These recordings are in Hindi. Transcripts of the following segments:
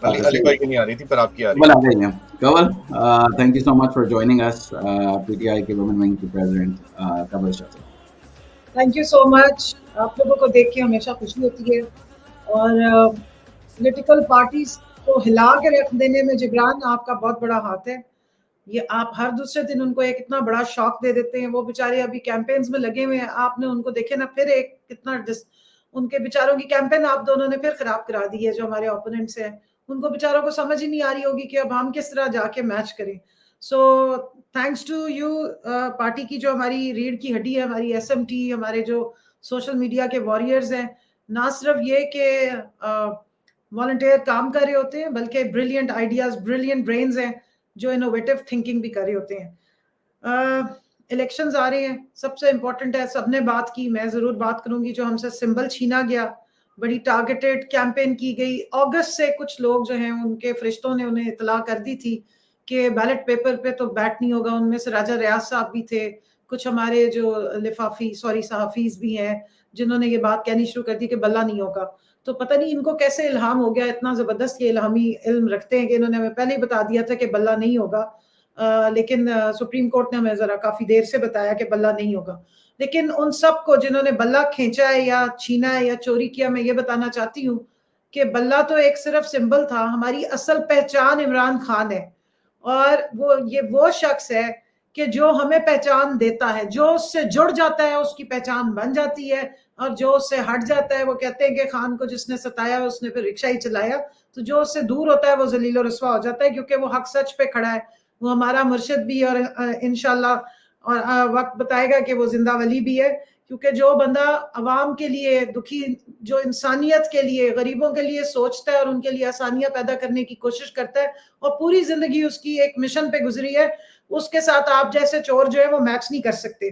अली भाई की नहीं आ रही थी, पर आपकी आ रही कवल आ गई हैं। Kawal, thank you so much for joining us, PTI के वुमेन विंग के president Kawal Shah sahab. Thank you so much. आप लोगों को देख के हमेशा खुशी होती है, और पॉलिटिकल पार्टीज को हिला के रख देने में जिब्रान आपका बहुत बड़ा हाथ है। ये आप हर दूसरे दिन उनको एक इतना बड़ा शॉक दे देते हैं। वो बेचारे अभी कैंपेन्स में लगे हुए हैं, आपने उनको देखे ना, फिर एक कितना उनके बेचारों की कैंपेन आप दोनों ने फिर खराब करा दी है। जो हमारे ओपोनेंट्स हैं उनको बेचारों को समझ ही नहीं आ रही होगी कि अब हम किस तरह जाके मैच करें। So thanks to you party की, जो हमारी रीढ़ की हड्डी है, हमारी एसएमटी, हमारे जो सोशल मीडिया के वॉरियर्स हैं। ना सिर्फ ये कि वॉलंटियर काम कर रहे होते हैं, बल्कि ब्रिलियंट आइडियाज, ब्रिलियंट ब्रेन्स हैं जो इनोवेटिव थिंकिंग भी कर रहे होते हैं। इलेक्शंस आ रहे हैं, सबसे इंपॉर्टेंट है, सबने बात की, मैं जरूर बात करूंगी। जो हमसे सिंबल छीना गया, बड़ी टारगेटेड कैंपेन की गई। अगस्त से कुछ लोग जो हैं, उनके फरिश्तों ने उन्हें इतला कर दी थी कि बैलेट पेपर पे तो बैट नहीं होगा। उनमें से राजा रियाज साहब भी थे, कुछ हमारे जो लिफाफी सहाफीज भी हैं, जिन्होंने ये बात कहनी शुरू कर दी कि बल्ला नहीं होगा। तो पता नहीं इनको कैसे इल्हाम हो गया, इतना जबरदस्त ये इल्हामी इल्म रखते हैं कि इन्होंने हमें पहले ही बता दिया था कि बल्ला नहीं होगा। लेकिन सुप्रीम कोर्ट ने हमें जरा काफी देर से बताया कि बल्ला नहीं होगा। लेकिन उन सब को जिन्होंने बल्ला खींचा है या छीना है या चोरी किया, मैं ये बताना चाहती हूँ कि बल्ला तो एक सिर्फ सिंबल था। हमारी असल पहचान इमरान खान है, और वो शख्स है कि जो हमें पहचान देता है। जो उससे जुड़ जाता है उसकी पहचान बन जाती है, और जो उससे हट जाता है, वो कहते हैं कि खान को जिसने सताया उसने फिर रिक्शा ही चलाया। तो जो उससे दूर होता है वो जलील और रस्वा हो जाता है, क्योंकि वो हक सच पे खड़ा है। वो हमारा मुर्शिद भी, और इंशाल्लाह और वक्त बताएगा कि वो जिंदा वली भी है। क्योंकि जो बंदा अवाम के लिए दुखी, जो इंसानियत के लिए, गरीबों के लिए सोचता है और उनके लिए आसानियां पैदा करने की कोशिश करता है, और पूरी जिंदगी उसकी एक मिशन पे गुजरी है, उसके साथ आप जैसे चोर जो है वो मैच नहीं कर सकते।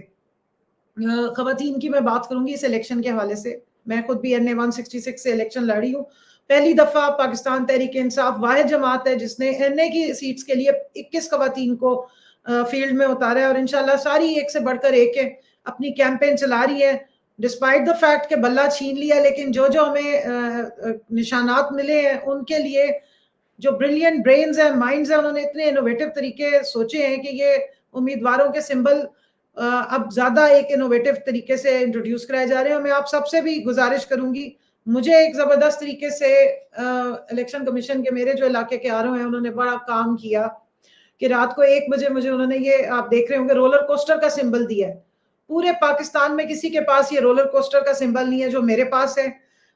खवातीन की मैं बात करूंगी इस इलेक्शन के हवाले से। मैं खुद भी NA 166 से इलेक्शन लड़ी हूँ। पहली दफा पाकिस्तान तहरीक इंसाफ वाहिद जमात है जिसने NA की सीट्स के लिए 21 खवातीन को फील्ड में उतारा है, और इंशाल्लाह सारी एक से बढ़कर एक है, अपनी कैंपेन चला रही है। डिस्पाइट द फैक्ट के बल्ला छीन लिया, लेकिन जो जो हमें निशानात मिले हैं उनके लिए जो ब्रिलियंट ब्रेन्स हैं, माइंड्स हैं, उन्होंने इतने इनोवेटिव तरीके सोचे हैं कि ये उम्मीदवारों के सिंबल अब ज्यादा एक इनोवेटिव तरीके से इंट्रोड्यूस कराए जा रहे हैं। मैं आप सबसे भी गुजारिश करूंगी, मुझे एक जबरदस्त तरीके से इलेक्शन कमीशन के मेरे जो इलाके के आर ओ हैं, उन्होंने बड़ा काम किया कि रात को 1 बजे मुझे उन्होंने, ये आप देख रहे होंगे, रोलर कोस्टर का सिंबल दिया है। पूरे पाकिस्तान में किसी के पास ये रोलर कोस्टर का सिंबल नहीं है जो मेरे पास है।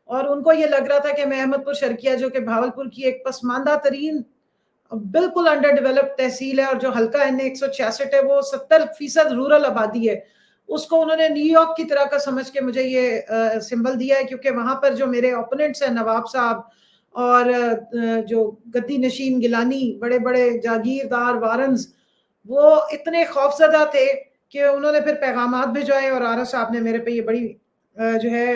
और उनको ये लग रहा था कि मैं अहमदपुर शर्किया, जो कि भावलपुर की एक पसमानदा तरीन बिल्कुल अंडर डेवलप्ड तहसील है, और जो हल्का NA 166 है, वो 70% रूरल आबादी है, उसको उन्होंने न्यूयॉर्क की तरह का समझ के मुझे ये सिंबल दिया है। क्योंकि वहां पर जो मेरे ओपोनेंट्स हैं, नवाब साहब और जो गद्दी नशीन गिलानी, बड़े बड़े जागीरदार वारंस, वो इतने खौफजदा थे कि उन्होंने फिर पैगामात भिजवाए, और आरा साहब ने मेरे पे ये बड़ी जो है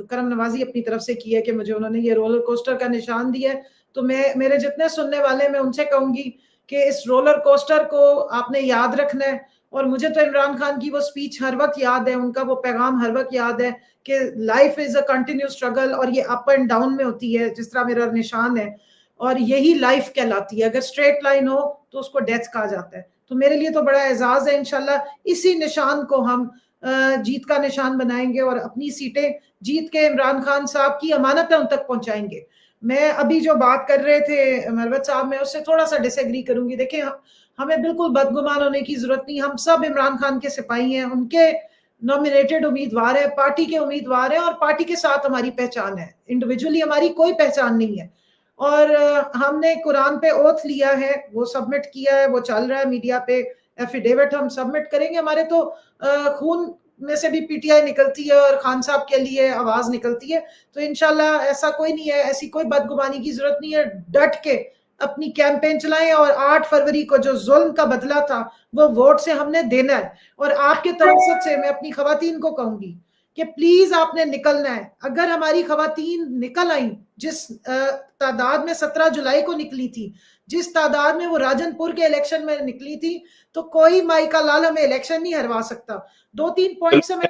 करम नवाजी अपनी तरफ से की है कि मुझे उन्होंने ये रोलर कोस्टर का निशान दिया है। तो मैं, मेरे जितने सुनने वाले, मैं उनसे कहूंगी कि इस रोलर कोस्टर को आपने याद रखना है। और मुझे तो इमरान खान की वो स्पीच हर वक्त याद है, उनका वो पैगाम हर वक्त याद है कि life is a continuous struggle, और ये अप एंड डाउन में होती है, जिस तरह मेरा निशान है, और यही लाइफ कहलाती है। अगर स्ट्रेट लाइन हो तो उसको डेथ कहा जाता है। तो मेरे लिए तो बड़ा एजाज है। इंशाल्लाह इसी निशान को हम जीत का निशान बनाएंगे, और अपनी सीटें जीत के इमरान खान साहब की अमानतें उन तक पहुंचाएंगे। मैं अभी जो बात कर रहे थे मरवत साहब, मैं उससे थोड़ा सा डिसएग्री करूंगी। देखिए, हमें बिल्कुल बदगुमान होने की जरूरत नहीं। हम सब इमरान खान के सिपाही हैं, उनके नॉमिनेटेड उम्मीदवार है, पार्टी के उम्मीदवार हैं, और पार्टी के साथ हमारी पहचान है। इंडिविजुअली हमारी कोई पहचान नहीं है। और हमने कुरान पे ओथ लिया है, वो सबमिट किया है, वो चल रहा है मीडिया पे। एफिडेविट हम सबमिट करेंगे। हमारे तो खून में से भी PTI निकलती है, और खान साहब के लिए आवाज निकलती है। तो इंशाल्लाह ऐसा कोई नहीं है, ऐसी कोई बदगुमानी की जरूरत नहीं है। डट के अपनी कैंपेन चलाएं, और 8 फरवरी को जो जुल्म का बदला था वो वोट से हमने देना है। और आपके तवज्जुह से मैं अपनी खवातीन को कहूंगी कि प्लीज आपने निकलना है। अगर हमारी खवातीन निकल आई, जिस तादाद में 17 जुलाई को निकली थी, जिस तादाद में वो राजनपुर के इलेक्शन में निकली थी, तो कोई माई का लाल हमें इलेक्शन नहीं हरवा सकता। 2-3 पॉइंट से मैं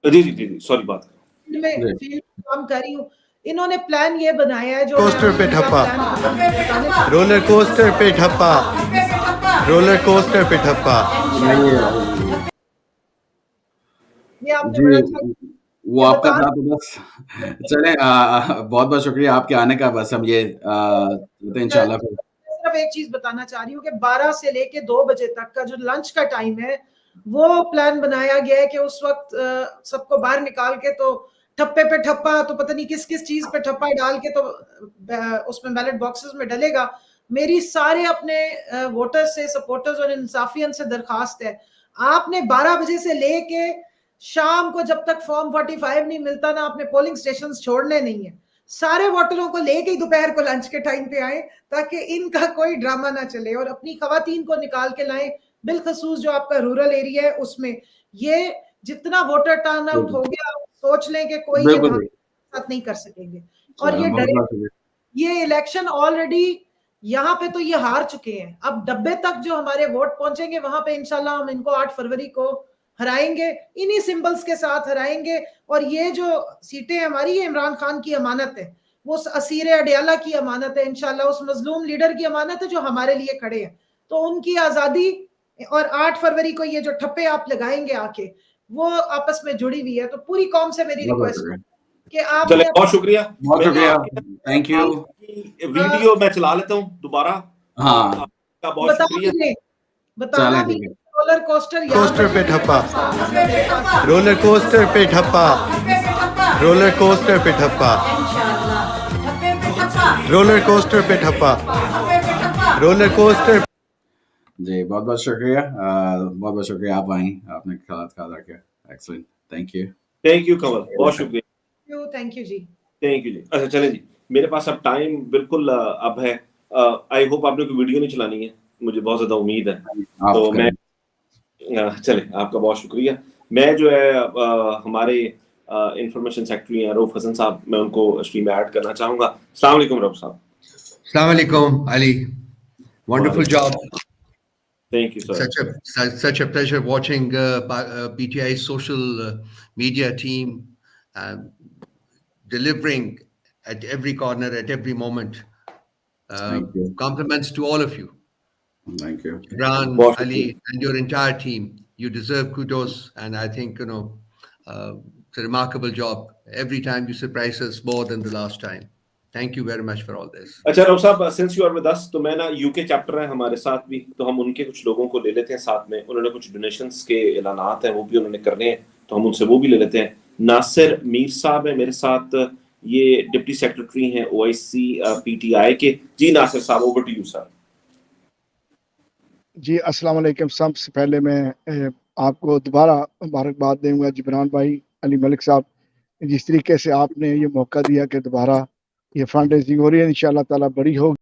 जी, सॉरी, बात में फील्ड काम कर रही हूँ। इन्होंने प्लान ये बनाया है जो कोस्टर पे ठप्पा, रोलर कोस्टर पे ठप्पा, रोलर कोस्टर पे ठप्पा। ये आपने बड़ा अच्छा वो आपका था तो बस चले। बहुत बहुत शुक्रिया आपके आने का। बस हम ये इंशाल्लाह फिर सिर्फ एक चीज बताना चाह रही हूँ कि 12 से लेके 2 बजे तक का जो लंच का टाइम है वो प्लान बनाया गया है कि उस वक्त सबको बाहर निकाल के तो ठप्पे पे ठप्पा, तो पता नहीं किस किस चीज पे ठप्पा डाल के तो उसमें बैलेट बॉक्सेस में डलेगा। मेरी सारे अपने वोटर्स से, सपोर्टर्स और इंसाफियन से दरखास्त है, आपने 12 बजे से लेके शाम को जब तक फॉर्म 45 नहीं मिलता ना, आपने पोलिंग स्टेशन छोड़ने नहीं है। सारे वोटरों को लेके ही दोपहर को लंच के टाइम पे आए ताकि इनका कोई ड्रामा ना चले, और अपनी खवातीन को निकाल के लाएं, बिलखसूस जो आपका रूरल एरिया है उसमें। ये जितना वोटर टर्न आउट हो गया, आप सोच लें कि कोई ये साथ नहीं कर सकेंगे। और ये इलेक्शन ऑलरेडी यहाँ पे तो ये हार चुके हैं। अब डब्बे तक जो हमारे वोट पहुंचेंगे वहां पे इंशाल्लाह हम इनको 8 फरवरी को हराएंगे, इन्हीं सिंबल्स के साथ हराएंगे। और ये जो सीटें हमारी, ये इमरान खान की अमानत है, वो असीर अडियाला की अमानत है, इंशाल्लाह उस मजलूम लीडर की अमानत है जो हमारे लिए खड़े हैं। तो उनकी आजादी और 8 फरवरी को ये जो ठप्पे आप लगाएंगे आके, वो आपस में जुड़ी हुई है। तो पूरी कौम से मेरी रिक्वेस्ट है कि आप चले, बहुत शुक्रिया, बहुत शुक्रिया, थैंक यू। वीडियो मैं चला लेता हूँ दोबारा। हाँ, बहुत शुक्रिया। बताना भी रोलर कोस्टर पे ठप्पा, रोलर कोस्टर पे ठप्पा, रोलर कोस्टर पे ठप्पा, रोलर कोस्टर पे ठप्पा, रोलर कोस्टर। जी बहुत बहुत शुक्रिया, बहुत बहुत शुक्रिया आप आई, आपने ख्याल रखा। एक्सीलेंट, थैंक यू कमल, बहुत शुक्रिया। Thank you ji, thank you ji. अच्छा चले जी, मेरे पास अब टाइम बिल्कुल अब है। आई होप आपने कोई वीडियो नहीं चलानी है, मुझे बहुत ज्यादा उम्मीद है। तो मैं चले, आपका बहुत शुक्रिया। मैं जो है हमारे इंफॉर्मेशन सेक्रेटरी हैं रऊफ हसन साहब, मैं उनको स्ट्रीम में ऐड करना चाहूंगा। अस्सलाम वालेकुम रऊफ साहब। अस्सलाम वालेकुम Ali, wonderful job. Thank you, sir. Such a pleasure watching PTI's social media team delivering at every corner, at every moment. Compliments to all of you. Thank you. Imran, Ali, and your entire team. You deserve kudos, and I think it's a remarkable job. Every time you surprise us more than the last time. Thank you very much for all this. अच्छा रऊफ साहब, since you are with us, तो मैं ना यूके चैप्टर है हमारे साथ भी, तो हम उनके कुछ लोगों को ले लेते हैं साथ में। उन्होंने कुछ डोनेशंस के ऐलानात हैं, वो भी उन्होंने करने हैं, तो हम उनसे वो भी ले लेते हैं। नासिर मीर साहब है मेरे साथ, ये डिप्टी सेक्रेटरी हैं OIC PTI के। जी नासिर साहब, ओवर टू यू सर। जी अस्सलाम वालेकुम। सबसे पहले मैं आपको दोबारा मुबारकबाद दूंगा जिब्रान भाई, अली मलिक साहब, जिस तरीके से आपने ये मौका दिया कि दोबारा ये फंड रेजिंग हो रही है, इंशाल्लाह ताला बड़ी होगी।